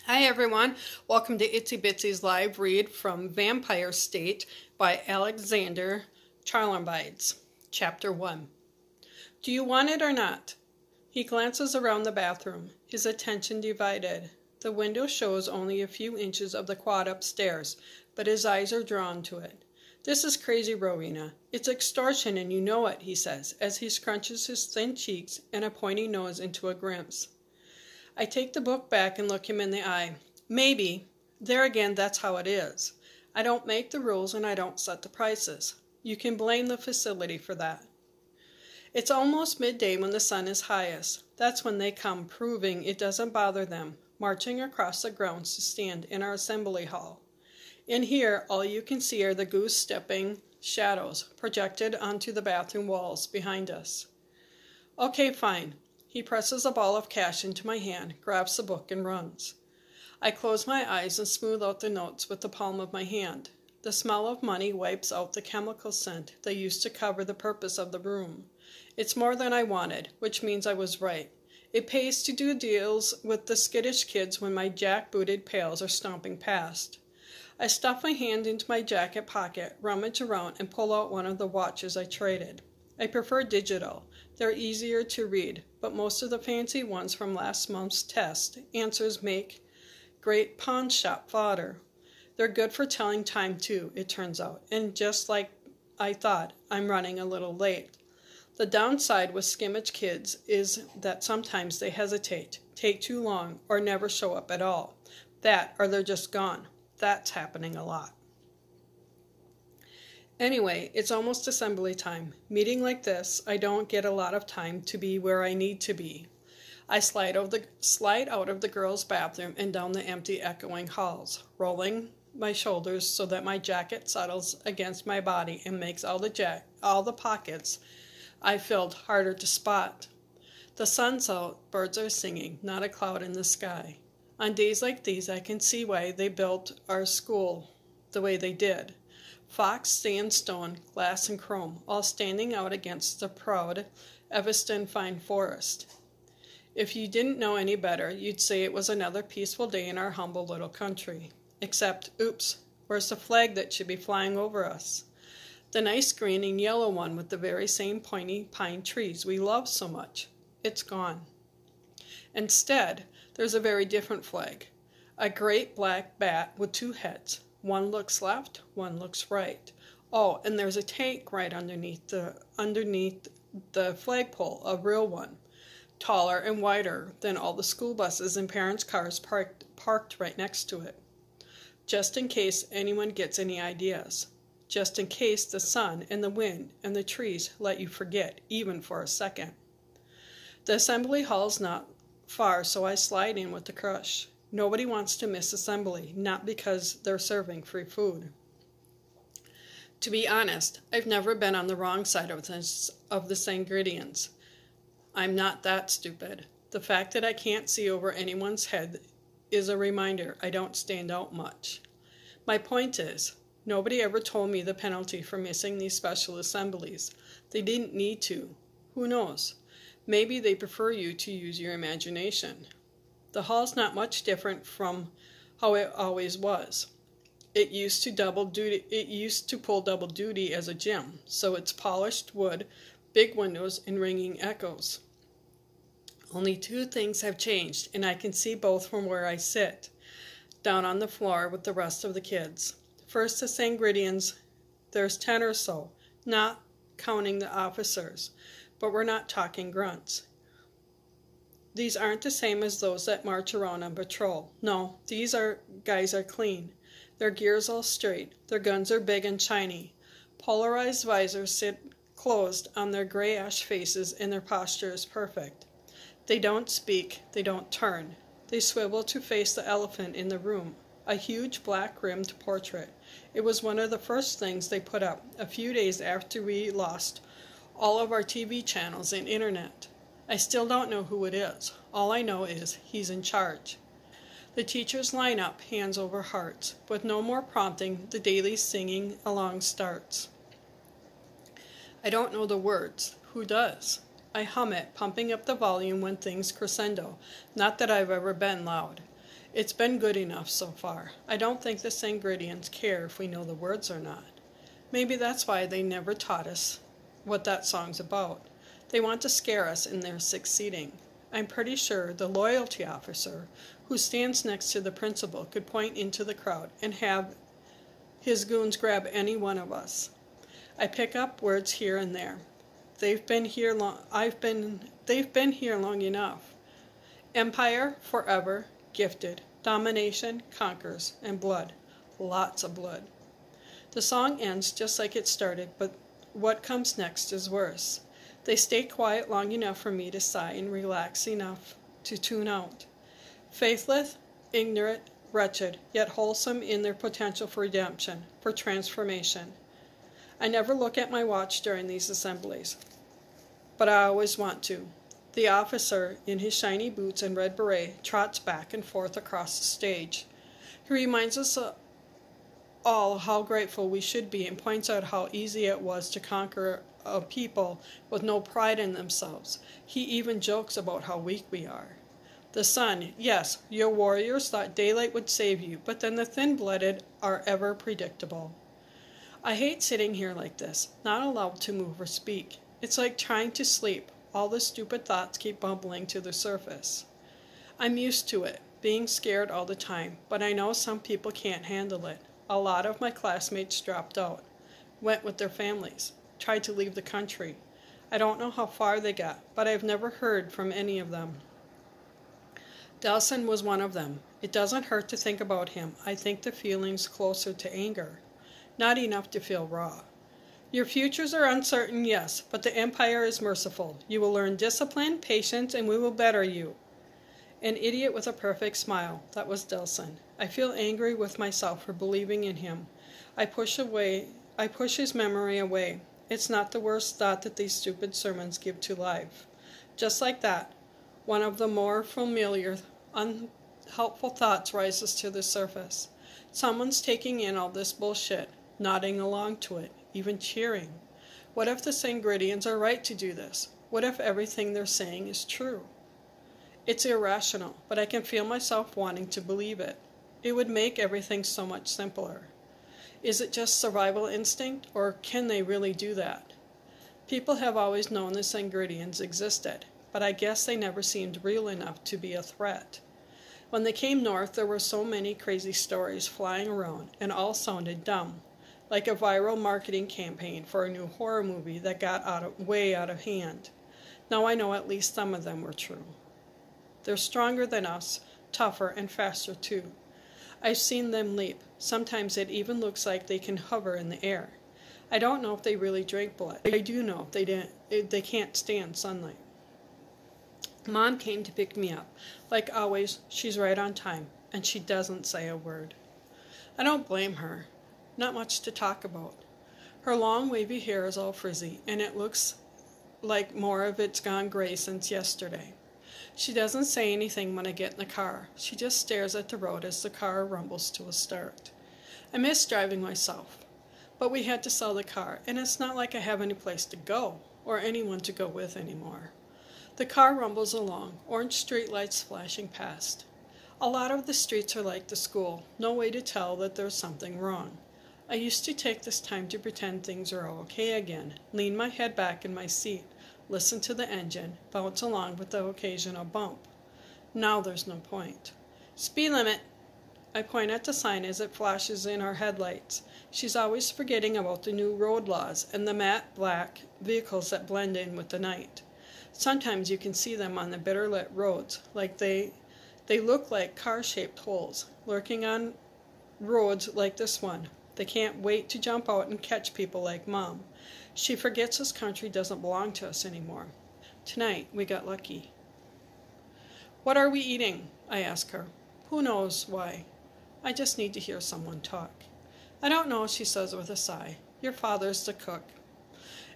Hi everyone, welcome to Itsy Bitsy's live read from Vampire State by Alexander Charalambides. Chapter 1. Do you want it or not? He glances around the bathroom, his attention divided. The window shows only a few inches of the quad upstairs, but his eyes are drawn to it. This is crazy, Rowena. It's extortion and you know it, he says, as he scrunches his thin cheeks and a pointy nose into a grimace. I take the book back and look him in the eye. Maybe. There again, that's how it is. I don't make the rules and I don't set the prices. You can blame the facility for that. It's almost midday when the sun is highest. That's when they come, proving it doesn't bother them, marching across the grounds to stand in our assembly hall. In here, all you can see are the goose-stepping shadows projected onto the bathroom walls behind us. Okay, fine. He presses a ball of cash into my hand, grabs the book, and runs. I close my eyes and smooth out the notes with the palm of my hand. The smell of money wipes out the chemical scent they used to cover the purpose of the room. It's more than I wanted, which means I was right. It pays to do deals with the skittish kids when my jack-booted pals are stomping past. I stuff my hand into my jacket pocket, rummage around, and pull out one of the watches I traded. I prefer digital. They're easier to read, but most of the fancy ones from last month's test answers make great pawn shop fodder. They're good for telling time too, it turns out, and just like I thought, I'm running a little late. The downside with skimmage kids is that sometimes they hesitate, take too long, or never show up at all. That, or they're just gone. That's happening a lot. Anyway, it's almost assembly time. Meeting like this, I don't get a lot of time to be where I need to be. I slide out of the girls' bathroom and down the empty, echoing halls, rolling my shoulders so that my jacket settles against my body and makes all the pockets I filled harder to spot. The sun's out, birds are singing, not a cloud in the sky. On days like these, I can see why they built our school the way they did. Fox, sandstone, glass, and chrome, all standing out against the proud Evanston fine forest. If you didn't know any better, you'd say it was another peaceful day in our humble little country. Except, oops, where's the flag that should be flying over us? The nice green and yellow one with the very same pointy pine trees we love so much. It's gone. Instead, there's a very different flag. A great black bat with two heads. One looks left, one looks right. Oh, and there's a tank right underneath the flagpole, a real one, taller and wider than all the school buses and parents' cars parked right next to it. Just in case anyone gets any ideas. Just in case the sun and the wind and the trees let you forget, even for a second. The assembly hall's not far, so I slide in with the crush. Nobody wants to miss assembly, not because they're serving free food. To be honest, I've never been on the wrong side of the ingredients. I'm not that stupid. The fact that I can't see over anyone's head is a reminder I don't stand out much. My point is, nobody ever told me the penalty for missing these special assemblies. They didn't need to. Who knows? Maybe they prefer you to use your imagination. The hall's not much different from how it always was. It used to pull double duty as a gym, so it's polished wood, big windows, and ringing echoes. Only two things have changed, and I can see both from where I sit, down on the floor with the rest of the kids. First, the Sangridians. There's 10 or so, not counting the officers, but we're not talking grunts. These aren't the same as those that march around on patrol. No, these guys are clean. Their gear's all straight. Their guns are big and shiny. Polarized visors sit closed on their gray-ash faces, and their posture is perfect. They don't speak. They don't turn. They swivel to face the elephant in the room, a huge black-rimmed portrait. It was one of the first things they put up, a few days after we lost all of our TV channels and internet. I still don't know who it is. All I know is he's in charge. The teachers line up, hands over hearts. With no more prompting, the daily singing along starts. I don't know the words. Who does? I hum it, pumping up the volume when things crescendo. Not that I've ever been loud. It's been good enough so far. I don't think the Sangridians care if we know the words or not. Maybe that's why they never taught us what that song's about. They want to scare us in their succeeding. I'm pretty sure the loyalty officer, who stands next to the principal, could point into the crowd and have his goons grab any one of us. I pick up words here and there. They've been here long enough. Empire, forever, gifted, domination, conquers, and blood. Lots of blood. The song ends just like it started, but what comes next is worse. They stay quiet long enough for me to sigh and relax enough to tune out. Faithless, ignorant, wretched, yet wholesome in their potential for redemption, for transformation. I never look at my watch during these assemblies, but I always want to. The officer, in his shiny boots and red beret, trots back and forth across the stage. He reminds us all how grateful we should be and points out how easy it was to conquer a people with no pride in themselves. He even jokes about how weak we are. The sun, yes, your warriors thought daylight would save you, but then the thin-blooded are ever predictable. I hate sitting here like this, not allowed to move or speak. It's like trying to sleep. All the stupid thoughts keep bubbling to the surface. I'm used to it, being scared all the time, but I know some people can't handle it. A lot of my classmates dropped out, went with their families, tried to leave the country. I don't know how far they got, but I've never heard from any of them. Delson was one of them. It doesn't hurt to think about him. I think the feeling's closer to anger, not enough to feel raw. Your futures are uncertain, yes, but the Empire is merciful. You will learn discipline, patience, and we will better you. An idiot with a perfect smile. That was Delson. I feel angry with myself for believing in him. I push his memory away. It's not the worst thought that these stupid sermons give to life. Just like that, one of the more familiar, unhelpful thoughts rises to the surface. Someone's taking in all this bullshit, nodding along to it, even cheering. What if the Sangridians are right to do this? What if everything they're saying is true? It's irrational, but I can feel myself wanting to believe it. It would make everything so much simpler. Is it just survival instinct, or can they really do that? People have always known the Sangridians existed, but I guess they never seemed real enough to be a threat. When they came north, there were so many crazy stories flying around, and all sounded dumb, like a viral marketing campaign for a new horror movie that got way out of hand. Now I know at least some of them were true. They're stronger than us, tougher and faster too. I've seen them leap. Sometimes it even looks like they can hover in the air. I don't know if they really drink blood. I do know they can't stand sunlight. Mom came to pick me up. Like always, she's right on time, and she doesn't say a word. I don't blame her. Not much to talk about. Her long wavy hair is all frizzy, and it looks like more of it's gone gray since yesterday. She doesn't say anything when I get in the car. She just stares at the road as the car rumbles to a start. I miss driving myself, but we had to sell the car, and it's not like I have any place to go or anyone to go with anymore. The car rumbles along, orange streetlights flashing past. A lot of the streets are like the school, no way to tell that there's something wrong. I used to take this time to pretend things are okay again, lean my head back in my seat, listen to the engine, bounce along with the occasional bump. Now there's no point. Speed limit! I point at the sign as it flashes in our headlights. She's always forgetting about the new road laws and the matte black vehicles that blend in with the night. Sometimes you can see them on the bitter-lit roads, like they look like car-shaped holes, lurking on roads like this one. They can't wait to jump out and catch people like Mom. She forgets this country doesn't belong to us anymore. Tonight, we got lucky. What are we eating? I ask her. Who knows why? I just need to hear someone talk. I don't know, she says with a sigh. Your father's the cook.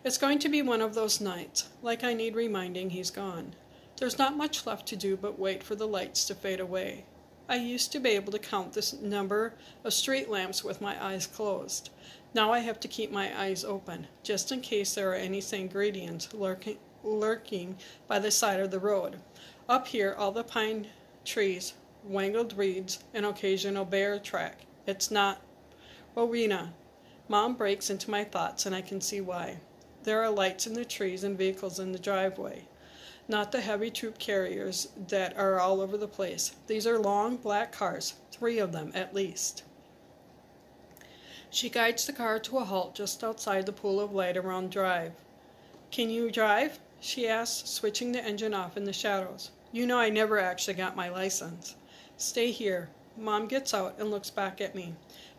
It's going to be one of those nights, like I need reminding he's gone. There's not much left to do but wait for the lights to fade away. I used to be able to count this number of street lamps with my eyes closed. Now I have to keep my eyes open, just in case there are any Sangridians lurking by the side of the road. Up here, all the pine trees wangled reeds, an occasional bear track. It's not Rowena. Mom breaks into my thoughts, and I can see why. There are lights in the trees and vehicles in the driveway. Not the heavy troop carriers that are all over the place. These are long, black cars, 3 of them at least. She guides the car to a halt just outside the pool of light around drive. Can you drive? She asks, switching the engine off in the shadows. You know I never actually got my license. Stay here. Mom gets out and looks back at me.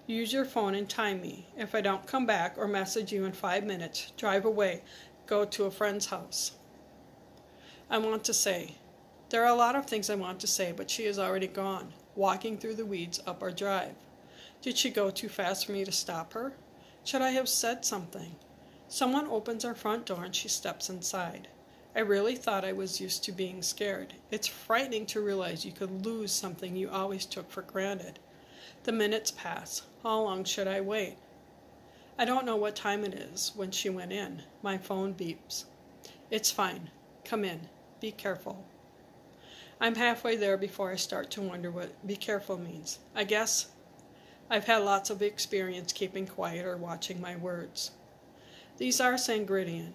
Use your phone and time me. If I don't come back or message you in 5 minutes, drive away. Go to a friend's house. I want to say. There are a lot of things I want to say, but she is already gone, walking through the weeds up our drive. Did she go too fast for me to stop her? Should I have said something? Someone opens our front door and she steps inside. I really thought I was used to being scared. It's frightening to realize you could lose something you always took for granted. The minutes pass. How long should I wait? I don't know what time it is when she went in. My phone beeps. It's fine. Come in. Be careful. I'm halfway there before I start to wonder what be careful means. I guess I've had lots of experience keeping quiet or watching my words. These are Sangridian.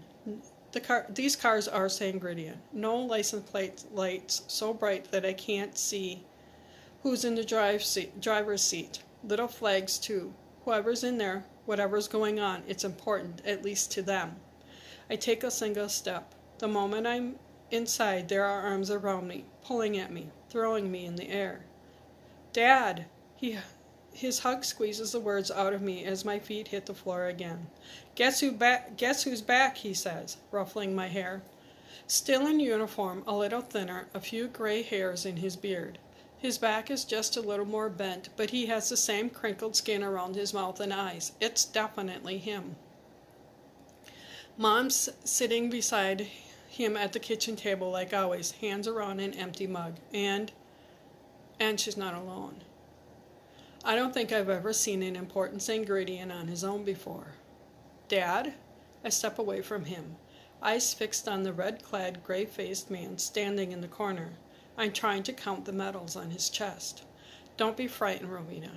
These cars are Sangridian. No license plate lights so bright that I can't see who's in the driver's seat. Little flags, too. Whoever's in there, whatever's going on, it's important, at least to them. I take a single step. The moment I'm inside, there are arms around me, pulling at me, throwing me in the air. Dad! His hug squeezes the words out of me as my feet hit the floor again. Guess who's back, he says, ruffling my hair. Still in uniform, a little thinner, a few gray hairs in his beard. His back is just a little more bent, but he has the same crinkled skin around his mouth and eyes. It's definitely him. Mom's sitting beside him at the kitchen table like always, hands around an empty mug, and she's not alone. I don't think I've ever seen an important Sangridian on his own before. Dad? I step away from him, eyes fixed on the red-clad, gray-faced man standing in the corner. I'm trying to count the medals on his chest. Don't be frightened, Rowena.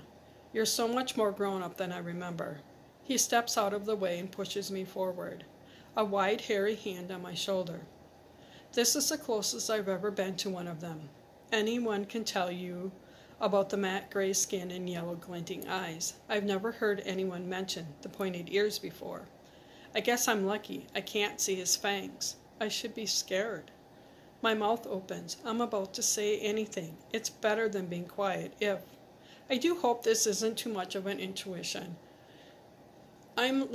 You're so much more grown up than I remember. He steps out of the way and pushes me forward, a wide, hairy hand on my shoulder. This is the closest I've ever been to one of them. Anyone can tell you about the matte gray skin and yellow glinting eyes. I've never heard anyone mention the pointed ears before. I guess I'm lucky. I can't see his fangs. I should be scared. My mouth opens. I'm about to say anything. It's better than being quiet, if. I do hope this isn't too much of an intuition. I'm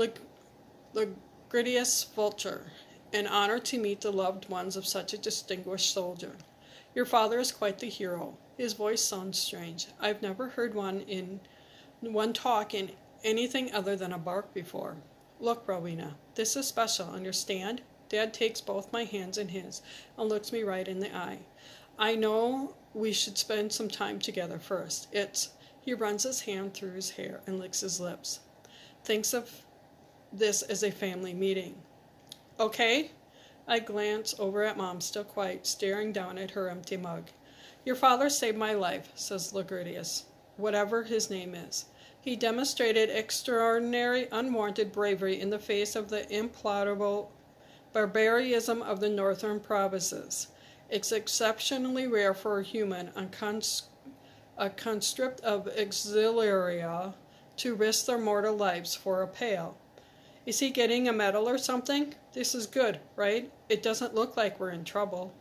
Ligridius Vulture, an honor to meet the loved ones of such a distinguished soldier. Your father is quite the hero. His voice sounds strange. I've never heard one talk in anything other than a bark before. Look, Rowena, this is special, understand? Dad takes both my hands in his and looks me right in the eye. I know we should spend some time together first. He runs his hand through his hair and licks his lips. Thinks of this as a family meeting. Okay? I glance over at Mom, still quiet, staring down at her empty mug. Your father saved my life, says Ligridius, whatever his name is. He demonstrated extraordinary, unwarranted bravery in the face of the implacable barbarism of the northern provinces. It's exceptionally rare for a human, a conscript of Auxilia, to risk their mortal lives for a pail. Is he getting a medal or something? This is good, right? It doesn't look like we're in trouble.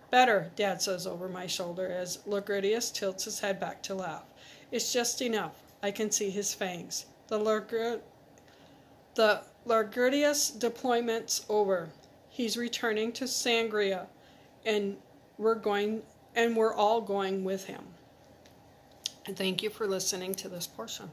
Better, Dad says over my shoulder as Ligridius tilts his head back to laugh. It's just enough. I can see his fangs. The Ligridius deployment's over. He's returning to Sangria, and we're all going with him. And thank you for listening to this portion.